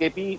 KP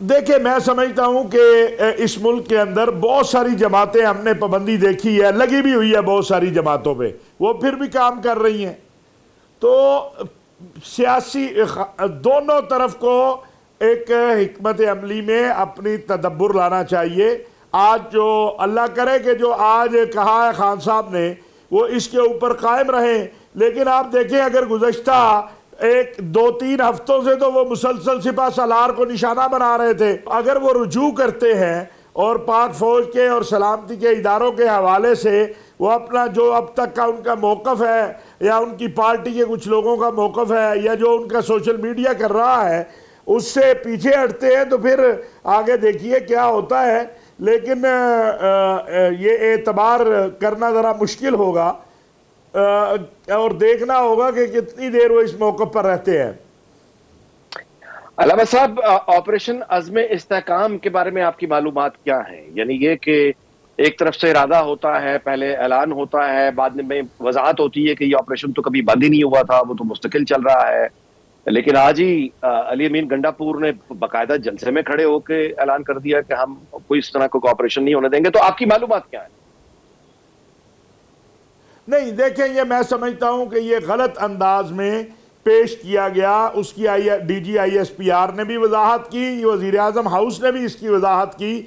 دیکھیں میں سمجھتا ہوں کہ اس ملک کے اندر بہت ساری جماعتیں ہم نے پابندی دیکھی ہے، لگی بھی ہوئی ہے بہت ساری جماعتوں پہ، وہ پھر بھی کام کر رہی ہیں. تو سیاسی دونوں طرف کو ایک حکمت عملی میں اپنی تدبر لانا چاہیے. آج جو اللہ کرے کہ جو آج کہا ہے خان صاحب نے وہ اس کے اوپر قائم رہیں، لیکن آپ دیکھیں اگر گزشتہ ایک دو تین ہفتوں سے تو وہ مسلسل سپہ سالار کو نشانہ بنا رہے تھے. اگر وہ رجوع کرتے ہیں اور پاک فوج کے اور سلامتی کے اداروں کے حوالے سے وہ اپنا جو اب تک کا ان کا موقف ہے یا ان کی پارٹی کے کچھ لوگوں کا موقف ہے یا جو ان کا سوشل میڈیا کر رہا ہے اس سے پیچھے ہٹتے ہیں تو پھر آگے دیکھیے کیا ہوتا ہے. لیکن یہ اعتبار کرنا ذرا مشکل ہوگا اور دیکھنا ہوگا کہ کتنی دیر وہ اس موقف پر رہتے ہیں. علامہ صاحب، آپریشن عزم استحکام کے بارے میں آپ کی معلومات کیا ہیں؟ یعنی یہ کہ ایک طرف سے ارادہ ہوتا ہے، پہلے اعلان ہوتا ہے، بعد میں وضاحت ہوتی ہے کہ یہ آپریشن تو کبھی بند ہی نہیں ہوا تھا، وہ تو مستقل چل رہا ہے، لیکن آج ہی علی امین گنڈا پور نے باقاعدہ جلسے میں کھڑے ہو کے اعلان کر دیا کہ ہم کوئی اس طرح کو آپریشن نہیں ہونے دیں گے. تو آپ کی معلومات کیا ہیں؟ نہیں دیکھیں، یہ میں سمجھتا ہوں کہ یہ غلط انداز میں پیش کیا گیا. اس کی D G I S P R نے بھی وضاحت کی، وزیر اعظم ہاؤس نے بھی اس کی وضاحت کی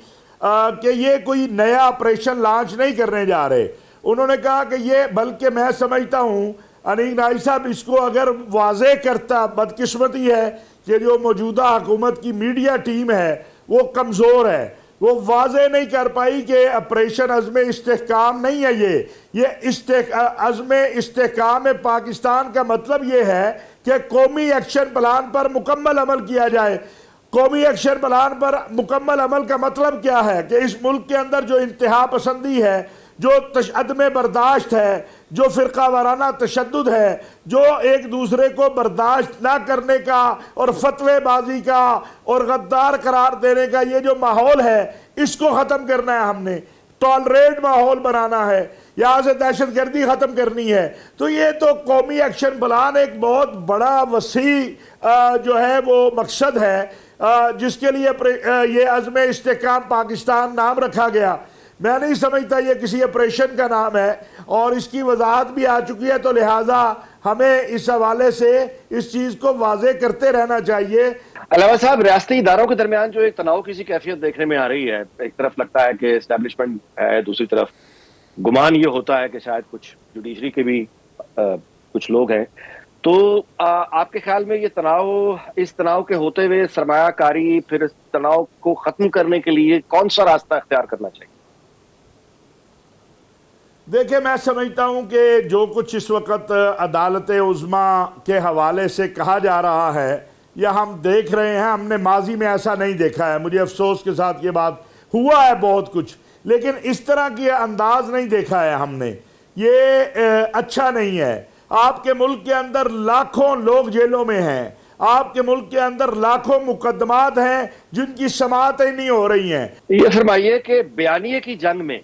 کہ یہ کوئی نیا آپریشن لانچ نہیں کرنے جا رہے. انہوں نے کہا کہ یہ، بلکہ میں سمجھتا ہوں انیق نائی صاحب اس کو اگر واضح کرتا، بدقسمتی ہے کہ جو موجودہ حکومت کی میڈیا ٹیم ہے وہ کمزور ہے، وہ واضح نہیں کر پائی کہ آپریشن عزم استحکام نہیں ہے. یہ عزم استحکام پاکستان کا مطلب یہ ہے کہ قومی ایکشن پلان پر مکمل عمل کیا جائے. قومی ایکشن پلان پر مکمل عمل کا مطلب کیا ہے کہ اس ملک کے اندر جو انتہا پسندی ہے، جو عدم برداشت ہے، جو فرقہ وارانہ تشدد ہے، جو ایک دوسرے کو برداشت نہ کرنے کا اور فتوے بازی کا اور غدار قرار دینے کا یہ جو ماحول ہے، اس کو ختم کرنا ہے. ہم نے ٹالریٹ ماحول بنانا ہے، یہاں سے دہشت گردی ختم کرنی ہے. تو یہ تو قومی ایکشن پلان ایک بہت بڑا وسیع جو ہے وہ مقصد ہے جس کے لیے یہ عزم استحکام پاکستان نام رکھا گیا. میں نہیں سمجھتا یہ کسی آپریشن کا نام ہے اور اس کی وضاحت بھی آ چکی ہے، تو لہٰذا ہمیں اس حوالے سے اس چیز کو واضح کرتے رہنا چاہیے. علامہ صاحب، ریاستی اداروں کے درمیان جو ایک تناؤ کی سی کیفیت دیکھنے میں آ رہی ہے، ایک طرف لگتا ہے کہ اسٹیبلشمنٹ ہے، دوسری طرف گمان یہ ہوتا ہے کہ شاید کچھ جوڈیشری کے بھی کچھ لوگ ہیں. تو آپ کے خیال میں یہ تناؤ، اس تناؤ کے ہوتے ہوئے سرمایہ کاری، پھر اس تناؤ کو ختم کرنے کے لیے کون سا راستہ اختیار کرنا چاہیے؟ دیکھیں میں سمجھتا ہوں کہ جو کچھ اس وقت عدالت عظمیٰ کے حوالے سے کہا جا رہا ہے یا ہم دیکھ رہے ہیں، ہم نے ماضی میں ایسا نہیں دیکھا ہے. مجھے افسوس کے ساتھ یہ بات ہوا ہے بہت کچھ، لیکن اس طرح کی انداز نہیں دیکھا ہے ہم نے. یہ اچھا نہیں ہے. آپ کے ملک کے اندر لاکھوں لوگ جیلوں میں ہیں، آپ کے ملک کے اندر لاکھوں مقدمات ہیں جن کی سماعتیں نہیں ہو رہی ہیں. یہ فرمائیے کہ بیانیے کی جنگ میں،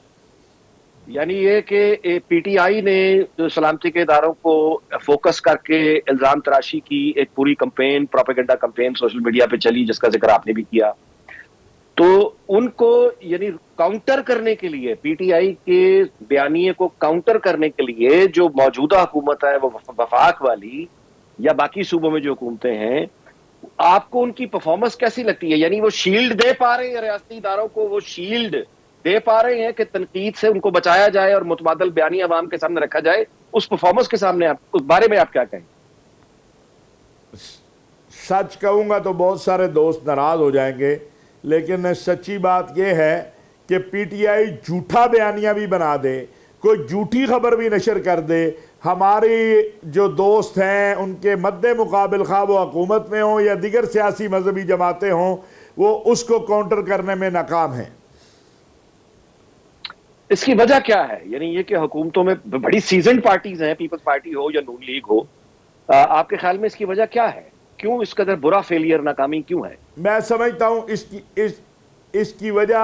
یعنی یہ کہ پی ٹی آئی نے جو سلامتی کے اداروں کو فوکس کر کے الزام تراشی کی ایک پوری campaign, propaganda campaign social media پہ چلی، جس کا ذکر آپ نے بھی کیا، تو ان کو یعنی کاؤنٹر کرنے کے لیے، پی ٹی آئی کے بیانیے کو کاؤنٹر کرنے کے لیے جو موجودہ حکومت ہے وہ وفاق والی یا باقی صوبوں میں جو حکومتیں ہیں، آپ کو ان کی پرفارمنس کیسی لگتی ہے؟ یعنی وہ شیلڈ دے پا رہے ہیں ریاستی اداروں کو، وہ شیلڈ دے پا رہے ہیں کہ تنقید سے ان کو بچایا جائے اور متبادل بیانی عوام کے سامنے رکھا جائے؟ اس پرفارمنس کے سامنے اس بارے میں آپ کیا کہیں؟ سچ کہوں گا تو بہت سارے دوست ناراض ہو جائیں گے، لیکن سچی بات یہ ہے کہ پی ٹی آئی جھوٹا بیانیہ بھی بنا دے، کوئی جھوٹی خبر بھی نشر کر دے، ہماری جو دوست ہیں ان کے مد مقابل، خواہ وہ حکومت میں ہوں یا دیگر سیاسی مذہبی جماعتیں ہوں، وہ اس کو کاؤنٹر کرنے میں ناکام ہیں. اس کی وجہ کیا ہے؟ یعنی یہ کہ حکومتوں میں بڑی سیزنڈ پارٹیز ہیں، پیپلز پارٹی ہو یا نون لیگ ہو، آپ کے خیال میں اس کی وجہ کیا ہے؟ کیوں اس قدر برا فیلئر، ناکامی کیوں ہے؟ میں سمجھتا ہوں اس کی وجہ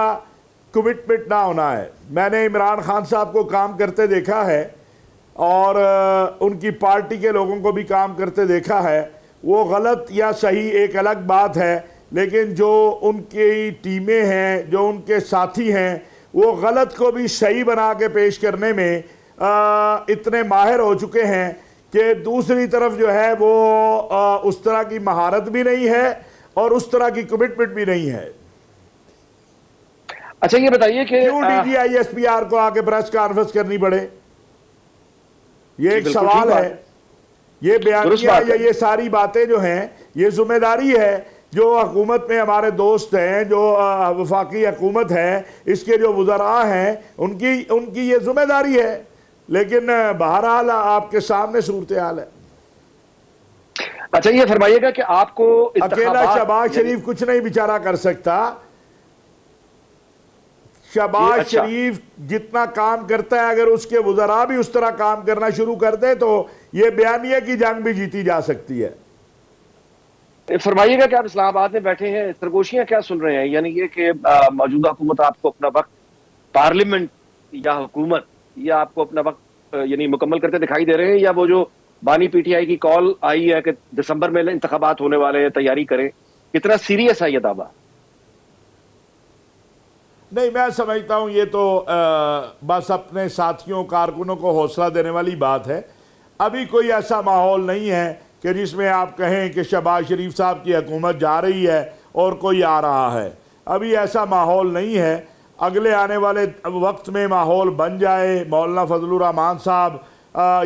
کمٹمنٹ نہ ہونا ہے. میں نے عمران خان صاحب کو کام کرتے دیکھا ہے اور ان کی پارٹی کے لوگوں کو بھی کام کرتے دیکھا ہے. وہ غلط یا صحیح ایک الگ بات ہے، لیکن جو ان کی ٹیمیں ہیں، جو ان کے ساتھی ہیں، وہ غلط کو بھی صحیح بنا کے پیش کرنے میں اتنے ماہر ہو چکے ہیں کہ دوسری طرف جو ہے وہ اس طرح کی مہارت بھی نہیں ہے اور اس طرح کی کمٹمنٹ بھی نہیں ہے۔ اچھا یہ بتائیے کہ کیوں D G I S P R کو آ کے پریس کانفرنس کرنی پڑے؟ یہ ایک سوال ہے۔ یہ بیانیہ یا یہ ساری باتیں جو ہیں، یہ ذمہ داری ہے جو حکومت میں ہمارے دوست ہیں، جو وفاقی حکومت ہے، اس کے جو وزراء ہیں، ان کی یہ ذمہ داری ہے۔ لیکن بہرحال آپ کے سامنے صورتحال ہے۔ اچھا یہ فرمائیے گا کہ آپ کو اکیلا شہباز شریف کچھ نہیں بیچارہ کر سکتا۔ شہباز شریف جتنا کام کرتا ہے، اگر اس کے وزراء بھی اس طرح کام کرنا شروع کر دیں تو یہ بیانیہ کی جنگ بھی جیتی جا سکتی ہے۔ فرمائیے گا کہ آپ اسلام آباد میں بیٹھے ہیں، سرگوشیاں کیا سن رہے ہیں؟ یعنی یہ کہ موجودہ حکومت آپ کو اپنا وقت پارلیمنٹ یا حکومت یا آپ کو اپنا وقت یعنی مکمل کرتے دکھائی دے رہے ہیں، یا وہ جو بانی پی ٹی آئی کی کال آئی ہے کہ دسمبر میں انتخابات ہونے والے ہیں، تیاری کریں، کتنا سیریس ہے یہ دعویٰ؟ نہیں، میں سمجھتا ہوں یہ تو بس اپنے ساتھیوں کارکنوں کو حوصلہ دینے والی بات ہے۔ ابھی کوئی ایسا ماحول نہیں ہے کہ جس میں آپ کہیں کہ شہباز شریف صاحب کی حکومت جا رہی ہے اور کوئی آ رہا ہے۔ ابھی ایسا ماحول نہیں ہے۔ اگلے آنے والے وقت میں ماحول بن جائے، مولانا فضل الرحمان صاحب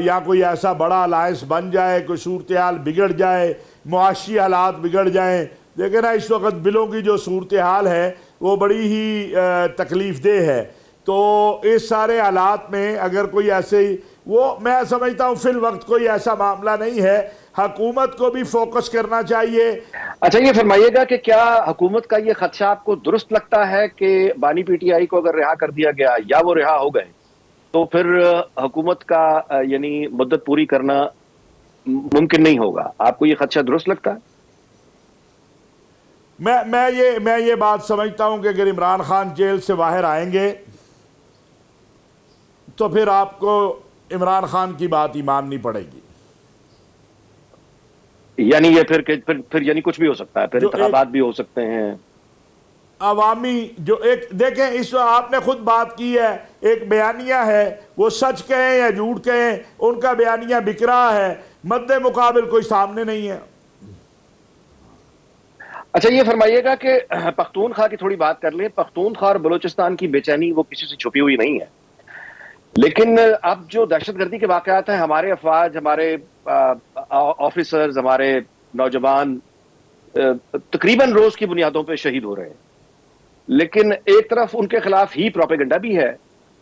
یا کوئی ایسا بڑا الائنس بن جائے، کوئی صورتحال بگڑ جائے، معاشی حالات بگڑ جائیں۔ لیکن اس وقت بلوں کی جو صورتحال ہے وہ بڑی ہی تکلیف دہ ہے۔ تو اس سارے حالات میں اگر کوئی ایسے ہی میں سمجھتا ہوں فی الوقت کوئی ایسا معاملہ نہیں ہے۔ حکومت کو بھی فوکس کرنا چاہیے۔ اچھا یہ فرمائیے گا کہ کیا حکومت کا یہ خدشہ آپ کو درست لگتا ہے کہ بانی پی ٹی آئی کو اگر رہا کر دیا گیا یا وہ رہا ہو گئے تو پھر حکومت کا یعنی مدت پوری کرنا ممکن نہیں ہوگا؟ آپ کو یہ خدشہ درست لگتا ہے؟ میں یہ بات سمجھتا ہوں کہ اگر عمران خان جیل سے باہر آئیں گے تو پھر آپ کو عمران خان کی بات ہی ماننی پڑے گی۔ یعنی یہ پھر یعنی کچھ بھی ہو سکتا ہے، پھر انتخابات بھی ہو سکتے ہیں۔ عوامی جو ایک دیکھیں، اس آپ نے خود بات کی ہے، ایک بیانیہ ہے، وہ سچ کہیں یا جھوٹ کہیں ان کا بیانیہ بک رہا ہے، مد مقابل کوئی سامنے نہیں ہے۔ اچھا یہ فرمائیے گا کہ پختونخوا کی تھوڑی بات کر لیں۔ پختونخوا اور بلوچستان کی بے چینی وہ کسی سے چھپی ہوئی نہیں ہے، لیکن اب جو دہشت گردی کے واقعات ہیں، ہمارے افواج، ہمارے آفیسرز، ہمارے نوجوان تقریباً روز کی بنیادوں پہ شہید ہو رہے ہیں، لیکن ایک طرف ان کے خلاف ہی پروپیگنڈا بھی ہے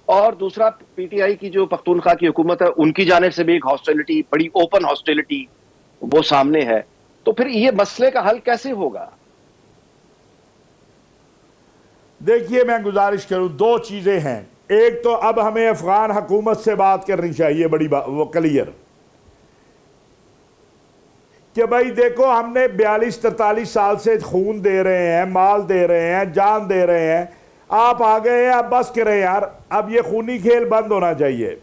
اور دوسرا پی ٹی آئی کی جو پختونخوا کی حکومت ہے ان کی جانب سے بھی ایک ہاسٹیلٹی، بڑی اوپن ہاسٹیلٹی وہ سامنے ہے۔ تو پھر یہ مسئلے کا حل کیسے ہوگا؟ دیکھیے میں گزارش کروں، دو چیزیں ہیں۔ ایک تو اب ہمیں افغان حکومت سے بات کرنی چاہیے، بڑی وہ کلیئر، کہ بھائی دیکھو ہم نے 42-43 سال سے خون دے رہے ہیں، مال دے رہے ہیں، جان دے رہے ہیں، آپ آ گئے ہیں، اب بس کریں یار، اب یہ خونی کھیل بند ہونا چاہیے۔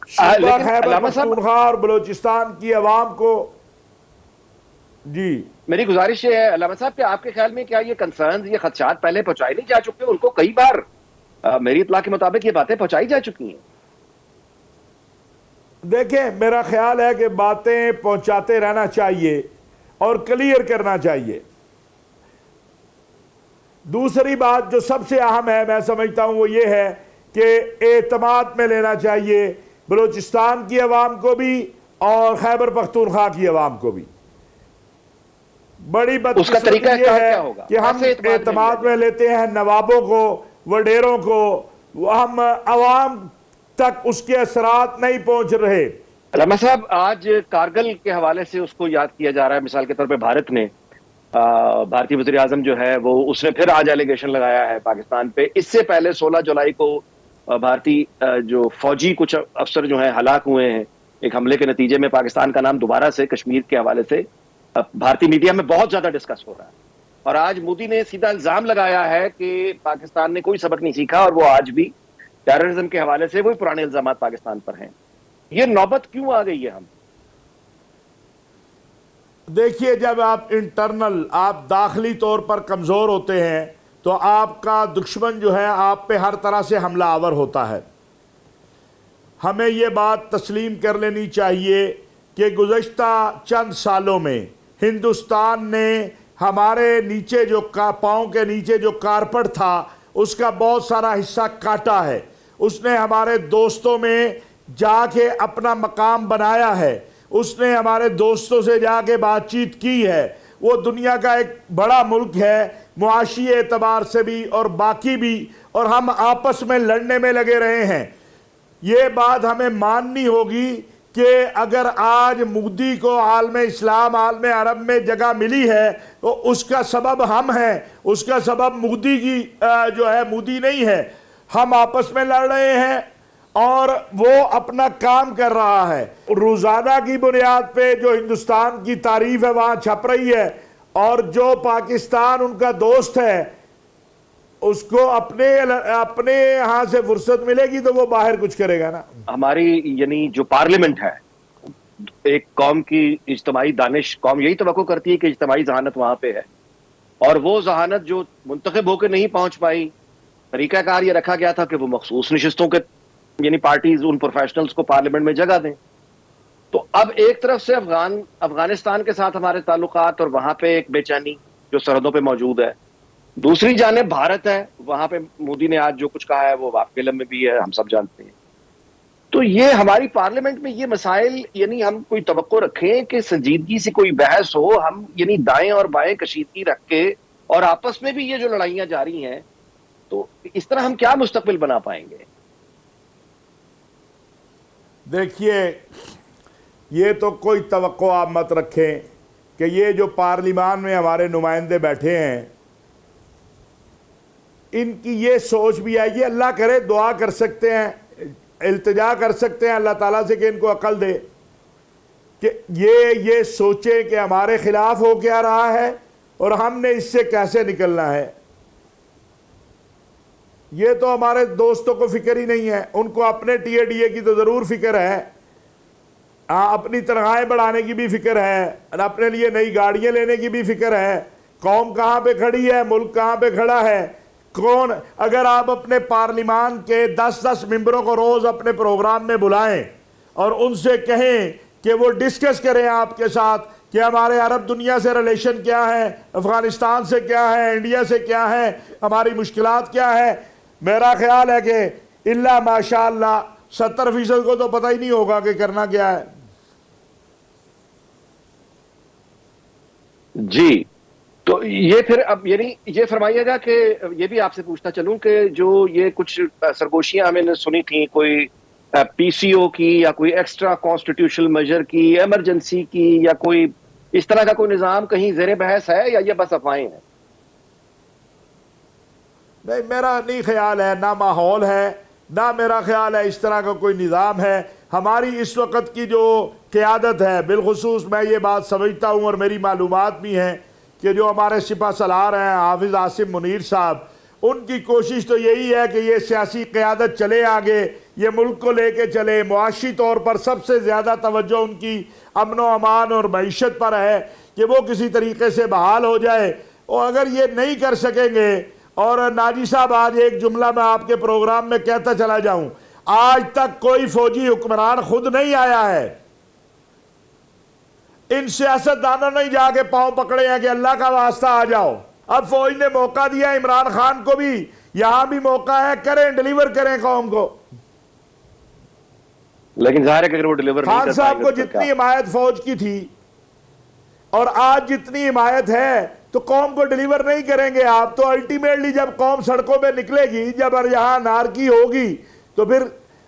صوبہ خیبر پختونخوا اور بلوچستان کی عوام کو جی میری گزارش یہ ہے علامہ صاحب کہ آپ کے خیال میں کیا یہ کنسرنز، یہ خدشات پہلے پہنچائی نہیں جا چکے؟ ان کو کئی بار میری اطلاع کے مطابق یہ باتیں پہنچائی جا چکی ہیں۔ دیکھیں میرا خیال ہے کہ باتیں پہنچاتے رہنا چاہیے اور کلیئر کرنا چاہیے۔ دوسری بات جو سب سے اہم ہے میں سمجھتا ہوں وہ یہ ہے کہ اعتماد میں لینا چاہیے بلوچستان کی عوام کو بھی اور خیبر پختونخوا کی عوام کو بھی۔ بڑی بدقسمتی یہ ہے کہ ہم اعتماد میں لیتے ہیں نوابوں کو، وڈیروں کو، ہم عوام تک اس کے اثرات نہیں پہنچ رہے۔ علامہ صاحب آج کارگل کے حوالے سے اس کو یاد کیا جا رہا ہے، مثال کے طور پہ بھارت نے بھارتی وزیر اعظم جو ہے وہ اس نے پھر آج ایلیگیشن لگایا ہے پاکستان پہ۔ اس سے پہلے 16 جولائی کو بھارتی جو فوجی کچھ افسر جو ہیں ہلاک ہوئے ہیں ایک حملے کے نتیجے میں۔ پاکستان کا نام دوبارہ سے کشمیر کے حوالے سے بھارتی میڈیا میں بہت زیادہ ڈسکس ہو رہا ہے، اور آج مودی نے سیدھا الزام لگایا ہے کہ پاکستان نے کوئی سبق نہیں سیکھا اور وہ آج بھی ٹیررزم کے حوالے سے وہی پرانے الزامات پاکستان پر ہیں۔ یہ نوبت کیوں آ گئی ہے؟ ہم دیکھیے جب آپ انٹرنل آپ داخلی طور پر کمزور ہوتے ہیں تو آپ کا دشمن جو ہے آپ پہ ہر طرح سے حملہ آور ہوتا ہے. ہمیں یہ بات تسلیم کر لینی چاہیے کہ گزشتہ چند سالوں میں ہندوستان نے ہمارے نیچے جو پاؤں کے نیچے جو کارپٹ تھا اس کا بہت سارا حصہ کاٹا ہے. اس نے ہمارے دوستوں میں جا کے اپنا مقام بنایا ہے. اس نے ہمارے دوستوں سے جا کے بات چیت کی ہے. وہ دنیا کا ایک بڑا ملک ہے معاشی اعتبار سے بھی اور باقی بھی, اور ہم آپس میں لڑنے میں لگے رہے ہیں. یہ بات ہمیں ماننی ہوگی کہ اگر آج مودی کو عالم اسلام عالم عرب میں جگہ ملی ہے تو اس کا سبب ہم ہیں, اس کا سبب مودی کی جو ہے مودی نہیں ہے. ہم آپس میں لڑ رہے ہیں اور وہ اپنا کام کر رہا ہے. روزانہ کی بنیاد پہ جو ہندوستان کی تعریف ہے وہاں چھپ رہی ہے, اور جو پاکستان ان کا دوست ہے اس کو اپنے یہاں سے فرصت ملے گی تو وہ باہر کچھ کرے گا نا. ہماری یعنی جو پارلیمنٹ ہے, ایک قوم کی اجتماعی دانش, قوم یہی توقع کرتی ہے کہ اجتماعی ذہانت وہاں پہ ہے, اور وہ ذہانت جو منتخب ہو کے نہیں پہنچ پائی, طریقہ کار یہ رکھا گیا تھا کہ وہ مخصوص نشستوں کے یعنی پارٹیز ان پروفیشنلز کو پارلیمنٹ میں جگہ دیں. تو اب ایک طرف سے افغانستان کے ساتھ ہمارے تعلقات اور وہاں پہ ایک بے چینی جو سرحدوں پہ موجود ہے, دوسری جانب بھارت ہے, وہاں پہ مودی نے آج جو کچھ کہا ہے وہ آپ کے علم میں بھی ہے, ہم سب جانتے ہیں. تو یہ ہماری پارلیمنٹ میں یہ مسائل یعنی ہم کوئی توقع رکھیں کہ سنجیدگی سے کوئی بحث ہو, ہم یعنی دائیں اور بائیں کشیدگی رکھ کے, اور آپس میں بھی یہ جو لڑائیاں جاری ہیں, تو اس طرح ہم کیا مستقبل بنا پائیں گے؟ دیکھیے یہ تو کوئی توقع آپ مت رکھیں کہ یہ جو پارلیمان میں ہمارے نمائندے بیٹھے ہیں ان کی یہ سوچ بھی آئی ہے. اللہ کرے دعا کر سکتے ہیں, التجا کر سکتے ہیں اللہ تعالیٰ سے کہ ان کو عقل دے کہ یہ سوچیں کہ ہمارے خلاف ہو کیا رہا ہے اور ہم نے اس سے کیسے نکلنا ہے. یہ تو ہمارے دوستوں کو فکر ہی نہیں ہے. ان کو اپنے ٹی اے ڈی اے کی تو ضرور فکر ہے, اپنی تنخواہیں بڑھانے کی بھی فکر ہے, اور اپنے لیے نئی گاڑیاں لینے کی بھی فکر ہے. قوم کہاں پہ کھڑی ہے, ملک کہاں پہ کھڑا ہے, کون. اگر آپ اپنے پارلیمان کے 10 ممبروں کو روز اپنے پروگرام میں بلائیں اور ان سے کہیں کہ وہ ڈسکس کریں آپ کے ساتھ کہ ہمارے عرب دنیا سے ریلیشن کیا ہے, افغانستان سے کیا ہے, انڈیا سے کیا ہے, ہماری مشکلات کیا ہے, میرا خیال ہے کہ اللہ ماشاء اللہ 70% کو تو پتہ ہی نہیں ہوگا کہ کرنا کیا ہے. جی, تو یہ پھر اب یعنی یہ فرمائیے گا کہ یہ بھی آپ سے پوچھنا چلوں کہ جو یہ کچھ سرگوشیاں ہمیں نے سنی تھیں, کوئی پی سی او کی یا کوئی ایکسٹرا کانسٹیٹیوشنل میجر کی, ایمرجنسی کی, یا کوئی اس طرح کا کوئی نظام کہیں زیر بحث ہے یا یہ بس افواہیں ہیں؟ نہیں, میرا نہیں خیال ہے, نہ ماحول ہے, نہ میرا خیال ہے اس طرح کا کوئی نظام ہے. ہماری اس وقت کی جو قیادت ہے, بالخصوص میں یہ بات سمجھتا ہوں اور میری معلومات بھی ہیں کہ جو ہمارے سپہ سالار ہیں حافظ عاصم منیر صاحب, ان کی کوشش تو یہی ہے کہ یہ سیاسی قیادت چلے آگے, یہ ملک کو لے کے چلے. معاشی طور پر سب سے زیادہ توجہ ان کی امن و امان اور معیشت پر ہے کہ وہ کسی طریقے سے بحال ہو جائے. اور اگر یہ نہیں کر سکیں گے, اور ناجی صاحب آج ایک جملہ میں آپ کے پروگرام میں کہتا چلا جاؤں, آج تک کوئی فوجی حکمران خود نہیں آیا ہے, ان سیاستدانوں نے جا کے پاؤں پکڑے ہیں کہ اللہ کا واسطہ آ جاؤ. اب فوج نے موقع دیا عمران خان کو بھی, یہاں بھی موقع ہے, کریں ڈیلیور کریں قوم کو. لیکن ظاہر ہے کہ اگر وہ ڈیلیور نہیں خان صاحب کو جتنی حمایت فوج کی تھی اور آج جتنی حمایت ہے تو قوم کو ڈیلیور نہیں کریں گے آپ. تو الٹیمیٹلی جب قوم سڑکوں پہ نکلے گی, جب یہاں نارکی ہوگی, تو پھر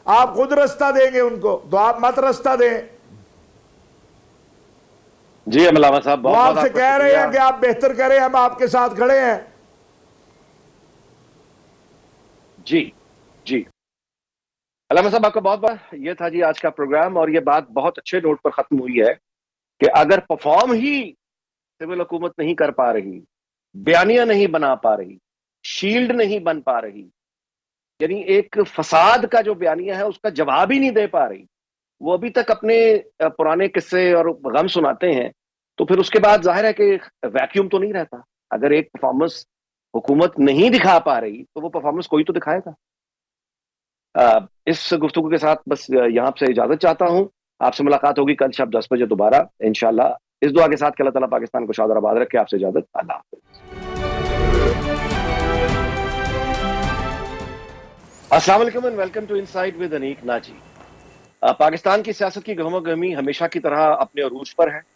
آپ خود رستہ دیں گے ان کو, تو آپ مت رستہ دیں. جی علامہ صاحب, وہ آپ سے کہہ رہے ہیں کہ آپ بہتر کریں, ہم آپ کے ساتھ کھڑے ہیں. جی جی علامہ صاحب, آپ کا بہت بہت. یہ تھا جی آج کا پروگرام, اور یہ بات بہت اچھے نوٹ پر ختم ہوئی ہے کہ اگر پرفارم ہی سول حکومت نہیں کر پا رہی, بیانیہ نہیں بنا پا رہی, شیلڈ نہیں بن پا رہی, یعنی ایک فساد کا جو بیانیہ ہے اس کا جواب ہی نہیں دے پا رہی, وہ ابھی تک اپنے پرانے قصے اور غم سناتے ہیں, تو پھر اس کے بعد ظاہر ہے کہ ویکیوم تو نہیں رہتا. اگر ایک پرفارمنس حکومت نہیں دکھا پا رہی تو وہ پرفارمنس کوئی تو دکھائے گا. اس گفتگو کے ساتھ بس یہاں سے اجازت چاہتا ہوں. آپ سے ملاقات ہوگی کل شب 10 بجے دوبارہ انشاءاللہ, اس دعا کے ساتھ کہ اللہ تعالیٰ پاکستان کو شاد اور آباد رکھے. آپ سے اجازت, اللہ حافظ. السلام علیکم and welcome to Insight with Aneeq Naji. Pakistan کی سیاست کی گہم و گہمی ہمیشہ کی طرح اپنے عروج پر ہے.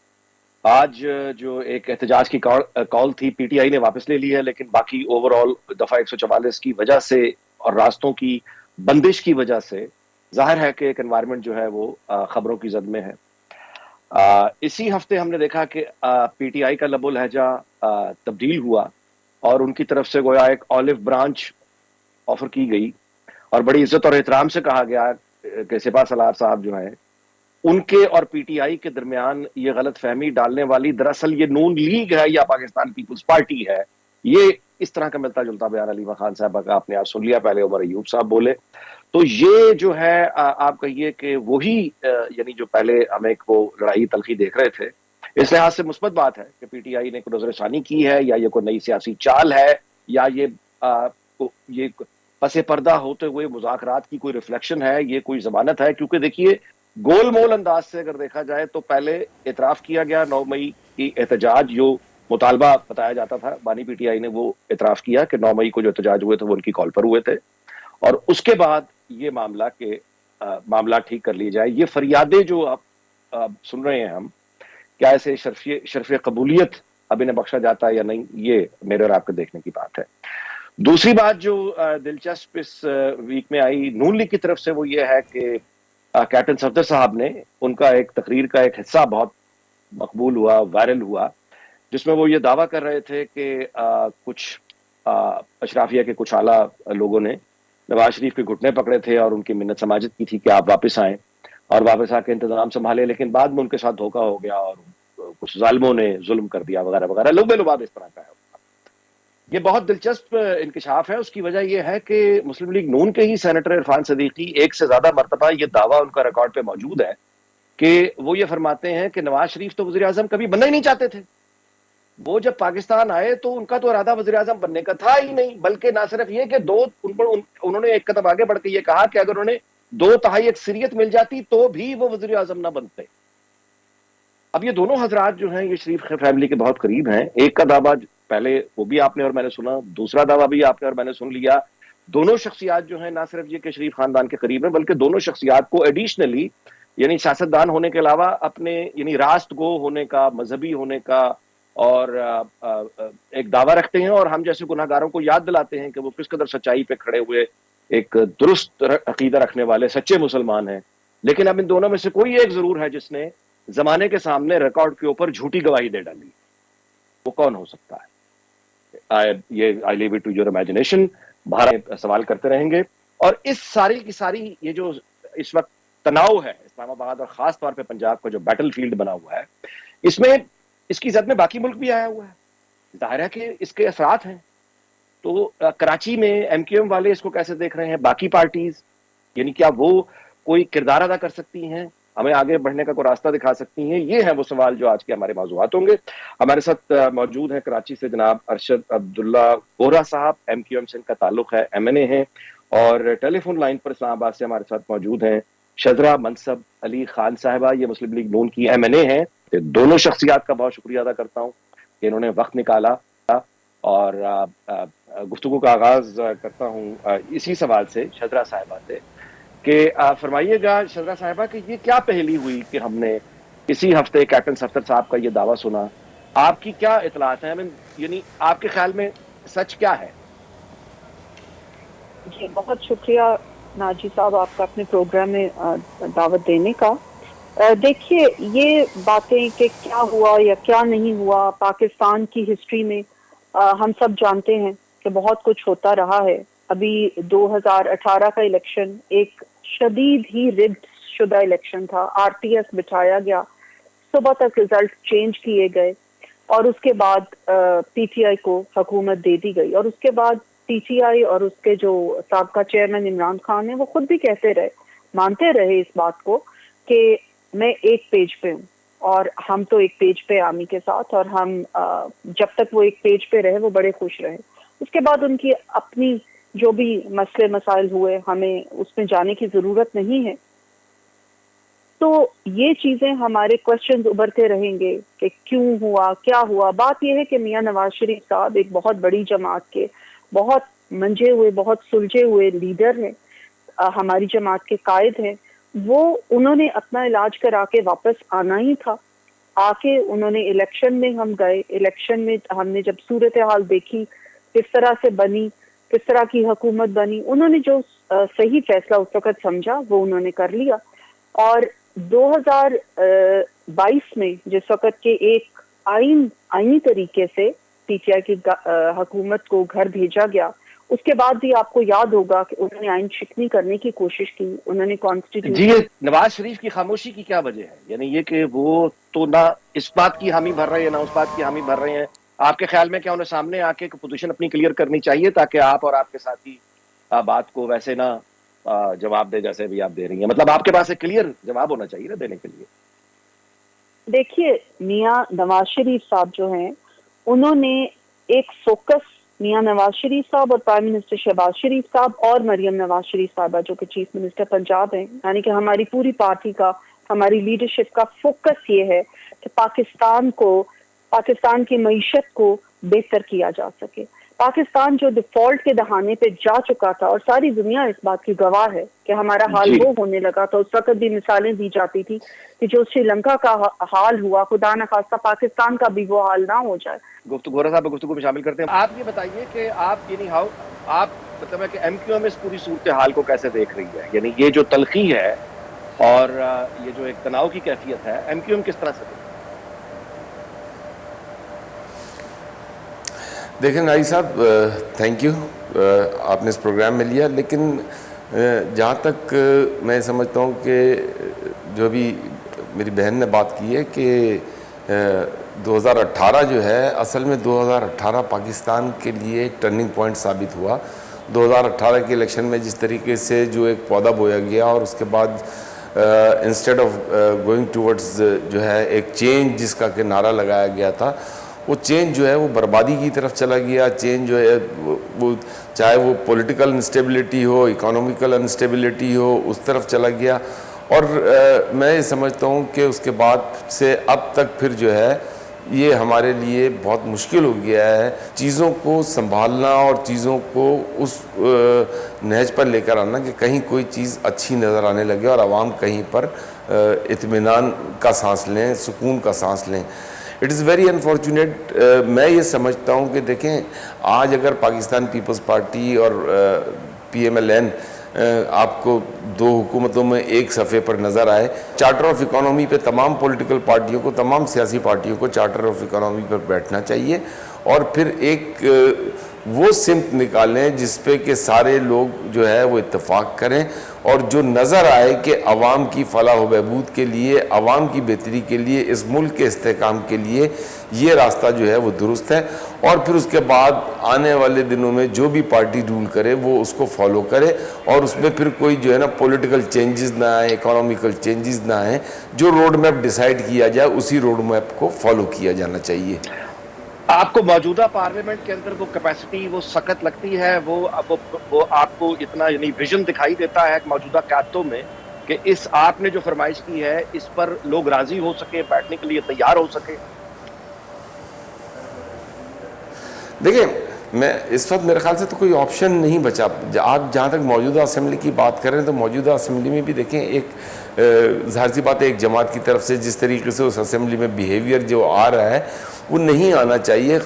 آج جو ایک احتجاج کی کال تھی پی ٹی آئی نے واپس لے لی ہے, لیکن باقی اوور آل دفعہ 144 کی وجہ سے اور راستوں کی بندش کی وجہ سے ظاہر ہے کہ ایک انوائرمنٹ جو ہے وہ خبروں کی زد میں ہے. اسی ہفتے ہم نے دیکھا کہ پی ٹی آئی کا لب و لہجہ تبدیل ہوا اور ان کی طرف سے گویا ایک آلو برانچ آفر کی گئی اور بڑی عزت اور احترام سے کہا گیا کہ سپاہ سالار صاحب جو ہیں ان کے اور پی ٹی آئی کے درمیان یہ غلط فہمی ڈالنے والی دراصل یہ نون لیگ ہے یا پاکستان پیپلز پارٹی ہے. یہ اس طرح کا ملتا جلتا بیان علیمہ خان صاحبہ کا آپ نے آج سن لیا, پہلے عمر ایوب صاحب بولے. تو یہ جو ہے آپ کہیے کہ وہی یعنی جو پہلے ہمیں وہ لڑائی تلخی دیکھ رہے تھے, اس لحاظ سے مثبت بات ہے کہ پی ٹی آئی نے کوئی نظر ثانی کی ہے یا یہ کوئی نئی سیاسی چال ہے یا یہ پس پردہ ہوتے ہوئے مذاکرات کی کوئی ریفلیکشن ہے, یہ کوئی ضمانت ہے. کیونکہ دیکھیے گول مول انداز سے اگر دیکھا جائے تو پہلے اعتراف کیا گیا 9 مئی کی احتجاج جو مطالبہ بتایا جاتا تھا, بانی پی ٹی آئی نے وہ اعتراف کیا کہ 9 مئی کو جو احتجاج ہوئے تھے وہ ان کی کال پر ہوئے تھے, اور اس کے بعد یہ معاملہ ٹھیک کر لی جائے. یہ فریادیں جو آپ سن رہے ہیں ہم, کیا ایسے شرف قبولیت اب انہیں بخشا جاتا ہے یا نہیں, یہ میرے اور آپ کے دیکھنے کی بات ہے. دوسری بات جو دلچسپ اس ویک میں آئی نون لیگ کی طرف سے وہ یہ ہے کہ کیپٹن صفدر صاحب نے ان کا ایک تقریر کا ایک حصہ بہت مقبول ہوا, وائرل ہوا, جس میں وہ یہ دعویٰ کر رہے تھے کہ کچھ اشرافیہ کے کچھ اعلیٰ لوگوں نے نواز شریف کے گھٹنے پکڑے تھے اور ان کی منت سماجت کی تھی کہ آپ واپس آئیں اور واپس آ کے انتظام سنبھالے, لیکن بعد میں ان کے ساتھ دھوکہ ہو گیا اور کچھ ظالموں نے ظلم کر دیا وغیرہ وغیرہ. لوگ لباب اس طرح کا ہے. یہ بہت دلچسپ انکشاف ہے. اس کی وجہ یہ ہے کہ مسلم لیگ نون کے ہی سینیٹر عرفان صدیقی ایک سے زیادہ مرتبہ یہ دعویٰ ان کا ریکارڈ پہ موجود ہے کہ وہ یہ فرماتے ہیں کہ نواز شریف تو وزیر اعظم کبھی بننا ہی نہیں چاہتے تھے. وہ جب پاکستان آئے تو ان کا تو ارادہ وزیر اعظم بننے کا تھا ہی نہیں, بلکہ نہ صرف یہ کہ انہوں نے ایک قدم آگے بڑھ کے یہ کہا کہ اگر انہیں 2/3 اکثریت مل جاتی تو بھی وہ وزیر اعظم نہ بنتے. اب یہ دونوں حضرات جو ہیں یہ شریف فیملی کے بہت قریب ہیں. ایک کا دعویٰ پہلے وہ بھی آپ نے اور میں نے سنا, دوسرا دعویٰ بھی آپ نے اور میں نے سن لیا. دونوں شخصیات جو ہیں نہ صرف یہ کہ شریف خاندان کے قریب ہیں, بلکہ دونوں شخصیات کو ایڈیشنلی یعنی سیاستدان ہونے کے علاوہ اپنے یعنی راست گو ہونے کا, مذہبی ہونے کا اور ایک دعویٰ رکھتے ہیں, اور ہم جیسے گناہ گاروں کو یاد دلاتے ہیں کہ وہ کس قدر سچائی پہ کھڑے ہوئے ایک درست عقیدہ رکھنے والے سچے مسلمان ہیں. لیکن اب ان دونوں میں سے کوئی ایک ضرور ہے جس نے زمانے کے سامنے ریکارڈ کے اوپر جھوٹی گواہی دے ڈالی. وہ کون ہو سکتا ہے؟ I leave it to your imagination. باہر سوال کرتے رہیں گے. اور اس ساری کی ساری یہ جو اس وقت تناؤ ہے اسلام آباد اور خاص طور پہ پنجاب کا جو بیٹل فیلڈ بنا ہوا ہے, اس میں اس کی زد میں باقی ملک بھی آیا ہوا ہے. ظاہر ہے کہ اس کے اثرات ہیں. تو کراچی میں ایم کیو ایم والے اس کو کیسے دیکھ رہے ہیں, باقی پارٹیز یعنی کیا وہ کوئی کردار ادا کر سکتی ہیں, ہمیں آگے بڑھنے کا کوئی راستہ دکھا سکتی ہیں؟ یہ ہیں وہ سوال جو آج کے ہمارے موضوعات ہوں گے. ہمارے ساتھ موجود ہیں کراچی سے جناب ارشد عبداللہ بورا صاحب, ایم کیو ایم سے ان کا تعلق ہے, ایم این اے ہیں, اور ٹیلی فون لائن پر اسلام آباد سے ہمارے ساتھ موجود ہیں شذرا منصب علی خان صاحبہ, یہ مسلم لیگ نون کی ایم این اے ہیں. دونوں شخصیات کا بہت شکریہ ادا کرتا ہوں کہ انہوں نے وقت نکالا, اور گفتگو کا آغاز کرتا ہوں اسی سوال سے شذرا صاحبہ سے کہ فرمائیے گا شذرا صاحبہ کہ یہ کیا پہلی ہوئی کہ ہم نے اسی ہفتے کیپٹن صفدر صاحب کا یہ دعویٰ سنا. آپ کی کیا اطلاعات ہیں, یعنی آپ کے خیال میں سچ کیا ہے؟ جی بہت شکریہ ناجی صاحب آپ کا اپنے پروگرام میں دعوت دینے کا. دیکھیے یہ باتیں کہ کیا ہوا یا کیا نہیں ہوا پاکستان کی ہسٹری میں ہم سب جانتے ہیں کہ بہت کچھ ہوتا رہا ہے. ابھی 2018 کا الیکشن ایک شدید ہی رگڈ شدہ الیکشن تھا. آر ٹی ایس بٹھایا گیا, صبح تک ریزلٹ چینج کیے گئے, اور اس کے بعد پی ٹی آئی کو حکومت دے دی گئی. اور اس کے بعد پی ٹی آئی اور اس کے جو سابقہ چیئرمین عمران خان ہیں وہ خود بھی کہتے رہے, مانتے رہے اس بات کو کہ میں ایک پیج پہ ہوں اور ہم تو ایک پیج پہ آمی کے ساتھ، اور ہم جب تک وہ ایک پیج پہ رہے وہ بڑے خوش رہے. اس کے بعد ان کی اپنی جو بھی مسئلے مسائل ہوئے ہمیں اس میں جانے کی ضرورت نہیں ہے. تو یہ چیزیں ہمارے کوشچنز ابھرتے رہیں گے کہ کیوں ہوا، کیا ہوا. بات یہ ہے کہ میاں نواز شریف صاحب ایک بہت بڑی جماعت کے بہت منجے ہوئے، بہت سلجھے ہوئے لیڈر ہیں، ہماری جماعت کے قائد ہیں. انہوں نے اپنا علاج کرا کے واپس آنا ہی تھا. آ کے انہوں نے الیکشن میں ہم گئے، الیکشن میں ہم نے جب صورتحال دیکھی کس طرح سے بنی، کس طرح کی حکومت بنی، انہوں نے جو صحیح فیصلہ اس وقت سمجھا وہ انہوں نے کر لیا. اور 2022 میں جس وقت کے ایک آئینی طریقے سے پی ٹی آئی کی حکومت کو گھر بھیجا گیا، اس کے بعد بھی آپ کو یاد ہوگا کہ انہوں نے آئین شکنی کرنے کی کوشش کی. انہوں نے کانسٹیٹیوشن جی، نواز شریف کی خاموشی کی کیا وجہ ہے؟ یعنی یہ کہ وہ تو نہ اس بات کی حامی بھر رہے ہیں نہ اس بات کی حامی بھر رہے ہیں. آپ کے خیال میں کیا انہیں سامنے آ کے پوزیشن اپنی کلیئر کرنی چاہیے تاکہ آپ اور آپ کے ساتھی بات کو ویسے نہ جواب دے جیسے بھی آپ دے رہی ہیں؟ مطلب آپ کے پاس ایک کلیئر جواب ہونا چاہیے نا دینے کے لیے. دیکھیے، میاں نواز شریف صاحب جو ہیں انہوں نے ایک فوکس، میاں نواز شریف صاحب اور پرائم منسٹر شہباز شریف صاحب اور مریم نواز شریف صاحبہ جو کہ چیف منسٹر پنجاب ہیں، یعنی کہ ہماری پوری پارٹی کا، ہماری لیڈرشپ کا فوکس یہ ہے کہ پاکستان کی معیشت کو بہتر کیا جا سکے. پاکستان جو ڈیفالٹ کے دہانے پہ جا چکا تھا، اور ساری دنیا اس بات کی گواہ ہے کہ ہمارا حال جی وہ ہونے لگا تھا. اس وقت بھی مثالیں دی جاتی تھی کہ جو سری لنکا کا حال ہوا، خدا نخواستہ پاکستان کا بھی وہ حال نہ ہو جائے. گورا صاحب گفتگو میں شامل کرتے ہیں. آپ یہ بتائیے کہ آپ یعنی آپ مطلب ہے کہ ایم کیو ایم اس پوری صورتحال کو کیسے دیکھ رہی ہے؟ یعنی یہ جو تلخی ہے اور یہ جو ایک تناؤ کی کیفیت ہے، ایم کیو ایم کس طرح سے دیکھ؟ دیکھیں نائی صاحب، تھینک یو، آپ نے اس پروگرام میں لیا. لیکن جہاں تک میں سمجھتا ہوں کہ جو بھی میری بہن نے بات کی ہے کہ 2018 جو ہے، اصل میں 2018 پاکستان کے لیے ایک ٹرننگ پوائنٹ ثابت ہوا. 2018 کے الیکشن میں جس طریقے سے جو ایک پودا بویا گیا اور اس کے بعد انسٹیڈ آف گوئنگ ٹورڈز جو ہے ایک چینج جس کا کہ نعرہ لگایا گیا تھا، وہ چینج جو ہے وہ بربادی کی طرف چلا گیا. چینج جو ہے وہ چاہے وہ پولیٹیکل انسٹیبلٹی ہو، اکانومیکل انسٹیبلٹی ہو، اس طرف چلا گیا. اور میں یہ سمجھتا ہوں کہ اس کے بعد سے اب تک پھر جو ہے یہ ہمارے لیے بہت مشکل ہو گیا ہے چیزوں کو سنبھالنا اور چیزوں کو اس نہج پر لے کر آنا کہ کہیں کوئی چیز اچھی نظر آنے لگے اور عوام کہیں پر اطمینان کا سانس لیں، سکون کا سانس لیں. It is very unfortunate. میں یہ سمجھتا ہوں کہ دیکھیں، آج اگر پاکستان پیپلز پارٹی اور پی ایم ایل این آپ کو دو حکومتوں میں ایک صفحے پر نظر آئے، چارٹر آف اکانومی پہ تمام پولیٹیکل پارٹیوں کو، تمام سیاسی پارٹیوں کو چارٹر آف اکانومی پر بیٹھنا چاہیے اور پھر ایک وہ سمت نکالیں جس پہ کہ سارے لوگ جو ہے وہ اتفاق کریں اور جو نظر آئے کہ عوام کی فلاح و بہبود کے لیے، عوام کی بہتری کے لیے، اس ملک کے استحکام کے لیے یہ راستہ جو ہے وہ درست ہے. اور پھر اس کے بعد آنے والے دنوں میں جو بھی پارٹی رول کرے وہ اس کو فالو کرے اور اس میں پھر کوئی جو ہے نا پولیٹیکل چینجز نہ آئیں، اکانومیکل چینجز نہ آئیں. جو روڈ میپ ڈیسائیڈ کیا جائے اسی روڈ میپ کو فالو کیا جانا چاہیے. آپ کو موجودہ پارلیمنٹ کے اندر وہ کیپیسٹی وہ سخت لگتی ہے؟ وہ آپ کو اتنا یعنی ویژن دکھائی دیتا ہے موجودہ قیادتوں میں کہ اس آپ نے جو فرمائش کی ہے اس پر لوگ راضی ہو سکے، بیٹھنے کے لیے تیار ہو سکے؟ دیکھیں، میں اس وقت میرے خیال سے تو کوئی آپشن نہیں بچا. آپ جہاں تک موجودہ اسمبلی کی بات کر رہے ہیں تو موجودہ اسمبلی میں بھی دیکھیں ایک ظاہر سی بات ہے ایک جماعت کی طرف سے جس طریقے سے اس اسمبلی میں بیہیویئر جو آ رہا ہے وہ نہیں آنا چاہیے.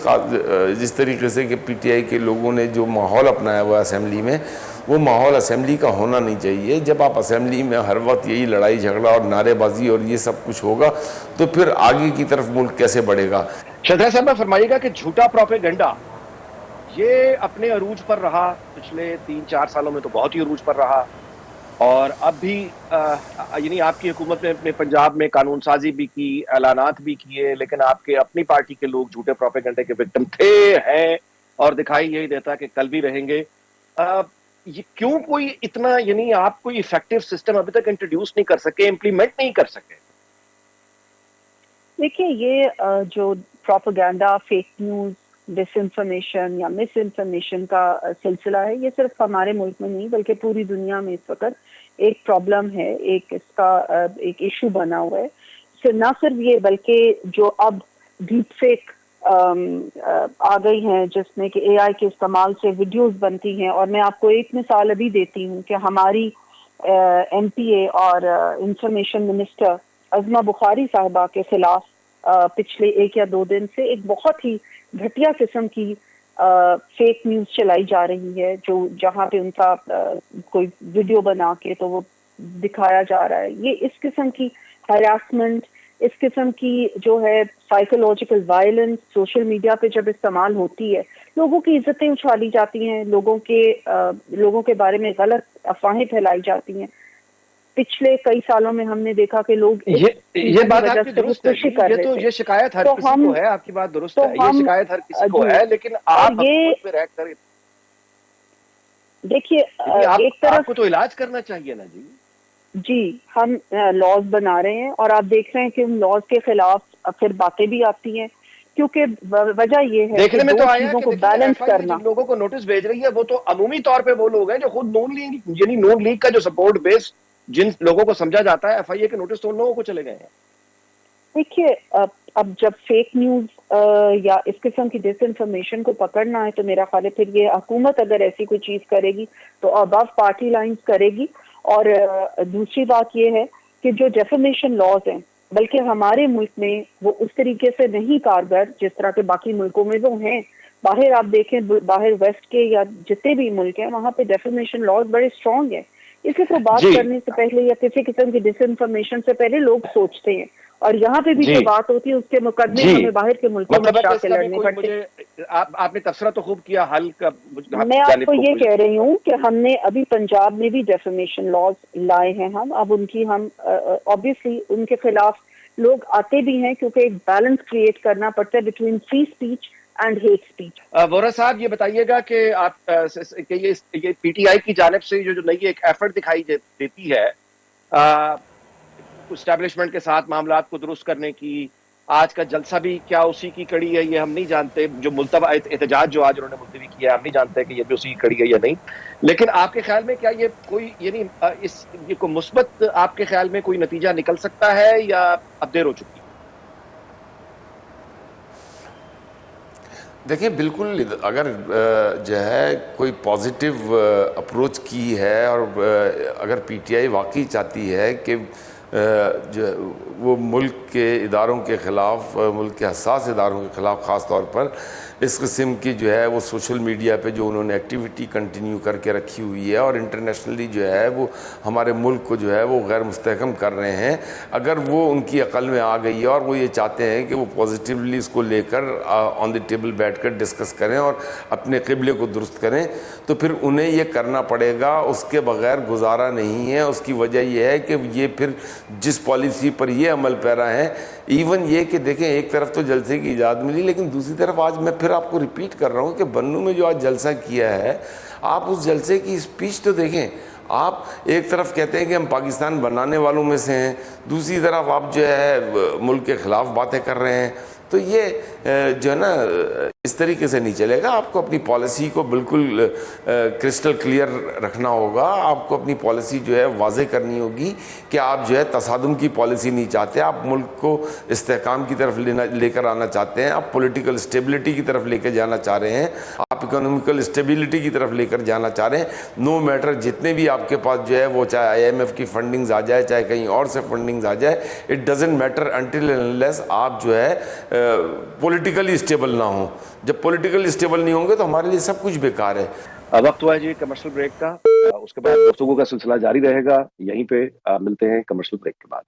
جس طریقے سے کہ پی ٹی آئی کے لوگوں نے جو ماحول اپنایا ہوا اسمبلی میں، وہ ماحول اسمبلی کا ہونا نہیں چاہیے. جب آپ اسمبلی میں ہر وقت یہی لڑائی جھگڑا اور نعرے بازی اور یہ سب کچھ ہوگا تو پھر آگے کی طرف ملک کیسے بڑھے گا؟ شہزاد صاحب فرمائیے گا کہ جھوٹا پروپیگنڈا یہ اپنے عروج پر رہا، پچھلے 3-4 سالوں میں تو بہت ہی عروج پر رہا، اور اب بھی یعنی آپ کی حکومت نے اپنے پنجاب میں قانون سازی بھی کی، اعلانات بھی کیے، لیکن آپ کے اپنی پارٹی کے لوگ جھوٹے پروپیگنڈے کے وکٹم تھے، ہیں اور دکھائی یہی دیتا کہ کل بھی رہیں گے. یہ کیوں کوئی اتنا یعنی آپ کوئی ایفیکٹو سسٹم ابھی تک انٹروڈیوس نہیں کر سکے، امپلیمنٹ نہیں کر سکے؟ دیکھیے یہ جو پروپیگنڈا، فیک نیوز، ڈس انفارمیشن یا مس انفارمیشن کا سلسلہ ہے، یہ صرف ہمارے ملک میں نہیں بلکہ پوری دنیا میں اس وقت ایک پرابلم ہے، ایک اس کا ایک ایشو بنا ہوا ہے۔ نہ صرف یہ بلکہ جو اب ڈیپ فیک آ گئی ہیں جس میں کہ اے آئی کے استعمال سے ویڈیوز بنتی ہیں، اور میں آپ کو ایک مثال ابھی دیتی ہوں کہ ہماری ایم پی اے اور انفارمیشن منسٹر عظمہ بخاری صاحبہ کے خلاف پچھلے 1 یا 2 دن سے ایک بہت ہی گھٹیا قسم کی فیک نیوز چلائی جا رہی ہے، جو جہاں پہ ان کا کوئی ویڈیو بنا کے تو وہ دکھایا جا رہا ہے۔ یہ اس قسم کی ہراسمنٹ، اس قسم کی جو ہے سائیکولوجیکل وائلنس سوشل میڈیا پہ جب استعمال ہوتی ہے، لوگوں کی عزتیں اچھالی جاتی ہیں، لوگوں کے بارے میں غلط افواہیں پھیلائی جاتی ہیں۔ پچھلے کئی سالوں میں ہم نے دیکھا کہ لوگ یہ بات آپ کی درست ہے، یہ شکایت ہر کسی کو ہے، آپ کی بات درست ہے، یہ شکایت ہر کسی کو ہے، لیکن آپ حکومت میں رہ کر دیکھیے ایک طرف آپ کو تو علاج کرنا چاہیے نا جی، ہم لاز بنا رہے ہیں اور آپ دیکھ رہے ہیں کہ ان لاز کے خلاف پھر باتیں بھی آتی ہیں، کیونکہ وجہ یہ ہے دیکھنے میں کہ تو دو آیا چیزوں کہ کو بیلنس کرنا۔ جن لوگوں کو نوٹس بھیج رہی ہے وہ تو عمومی طور پہ وہ لوگ ہیں جو خود نون لیگ، یعنی نون لیگ کا جو سپورٹ بیس جن لوگوں کو سمجھا جاتا ہے، ایف آئی اے کے نوٹس تو ان لوگوں کو چلے گئے ہیں۔ دیکھیے اب جب فیک نیوز یا اس قسم کی ڈس انفارمیشن کو پکڑنا ہے تو میرا خیال ہے پھر یہ حکومت اگر ایسی کوئی چیز کرے گی تو ابو پارٹی لائنز کرے گی۔ اور دوسری بات یہ ہے کہ جو ڈیفیمیشن لاز ہیں بلکہ ہمارے ملک میں وہ اس طریقے سے نہیں کارگر جس طرح کے باقی ملکوں میں وہ ہیں۔ باہر آپ دیکھیں، باہر ویسٹ کے یا جتنے بھی ملک ہیں وہاں پہ ڈیفیمیشن لاز بڑے اسٹرانگ ہیں۔ اسے تو بات کرنے سے پہلے یا کسی قسم کی ڈس انفارمیشن سے پہلے لوگ سوچتے ہیں، اور یہاں پہ بھی جو بات ہوتی ہے اس کے مقدمے ہمیں باہر کے ملکوں میں جا کے لڑنے پڑتے ہیں۔ آپ نے تبصرہ تو خوب کیا، حل کا میں آپ کو یہ کہہ رہی ہوں کہ ہم نے ابھی پنجاب میں بھی ڈیفیمیشن لاز لائے ہیں، اب ان کی ہم obviously ان کے خلاف لوگ آتے بھی ہیں کیونکہ ایک بیلنس کریٹ کرنا پڑتا ہے between free speech and hate speech. وورا صاحب یہ بتائیے گا کہ آپ یہ پی ٹی آئی کی جانب سے جو نئی ایک ایفرٹ دکھائی دیتی ہے اسٹیبلشمنٹ کے ساتھ معاملات کو درست کرنے کی، آج کا جلسہ بھی کیا اسی کی کڑی ہے یہ ہم نہیں جانتے، جو ملتوی احتجاج جو آج انہوں نے ملتوی کیا ہم نہیں جانتے کہ یہ بھی اسی کی کڑی ہے یا نہیں، لیکن آپ کے خیال میں کیا یہ کوئی یعنی یہ کوئی مثبت آپ کے خیال میں کوئی نتیجہ نکل سکتا ہے یا اب دیر ہو چکی؟ دیکھیں بالکل، اگر جو ہے کوئی پازیٹیو اپروچ کی ہے اور اگر پی ٹی آئی واقعی چاہتی ہے کہ جو وہ ملک کے اداروں کے خلاف، ملک کے حساس اداروں کے خلاف خاص طور پر اس قسم کی جو ہے وہ سوشل میڈیا پہ جو انہوں نے ایکٹیویٹی کنٹینیو کر کے رکھی ہوئی ہے اور انٹرنیشنلی جو ہے وہ ہمارے ملک کو جو ہے وہ غیر مستحکم کر رہے ہیں، اگر وہ ان کی عقل میں آ گئی ہے اور وہ یہ چاہتے ہیں کہ وہ پازیٹیولی اس کو لے کر آن دی ٹیبل بیٹھ کر ڈسکس کریں اور اپنے قبلے کو درست کریں، تو پھر انہیں یہ کرنا پڑے گا، اس کے بغیر گزارا نہیں ہے۔ اس کی وجہ یہ ہے کہ یہ پھر جس پالیسی پر یہ عمل پیرا ہیں، ایون یہ کہ دیکھیں ایک طرف تو جلسے کی اجازت ملی، لیکن دوسری طرف آج میں پھر آپ کو ریپیٹ کر رہا ہوں کہ بنوں میں جو آج جلسہ کیا ہے، آپ اس جلسے کی اسپیچ تو دیکھیں۔ آپ ایک طرف کہتے ہیں کہ ہم پاکستان بنانے والوں میں سے ہیں، دوسری طرف آپ جو ہے ملک کے خلاف باتیں کر رہے ہیں، تو یہ جو ہے نا اس طریقے سے نہیں چلے گا۔ آپ کو اپنی پالیسی کو بالکل کرسٹل کلیئر رکھنا ہوگا، آپ کو اپنی پالیسی جو ہے واضح کرنی ہوگی کہ آپ جو ہے تصادم کی پالیسی نہیں چاہتے، آپ ملک کو استحکام کی طرف لے کر آنا چاہتے ہیں، آپ پولیٹیکل اسٹیبلٹی کی طرف لے کے جانا چاہ رہے ہیں، آپ اکنامیکل اسٹیبلٹی کی طرف لے کر جانا چاہ رہے ہیں۔ نو میٹر جتنے بھی آپ کے پاس جو ہے وہ چاہے آئی ایم ایف کی فنڈنگز آ جائے، چاہے کہیں اور سے فنڈنگز آ جائے، it doesn't matter until unless آپ جو ہے پولیٹیکلی اسٹیبل نہ ہوں۔ جب پولیٹیکلی اسٹیبل نہیں ہوں گے تو ہمارے لیے سب کچھ بیکار ہے۔ وقت ہوا ہے جی کمرشل بریک کا، اس کے بعد گفتگو کا سلسلہ جاری رہے گا، یہیں پہ ملتے ہیں کمرشل بریک کے بعد۔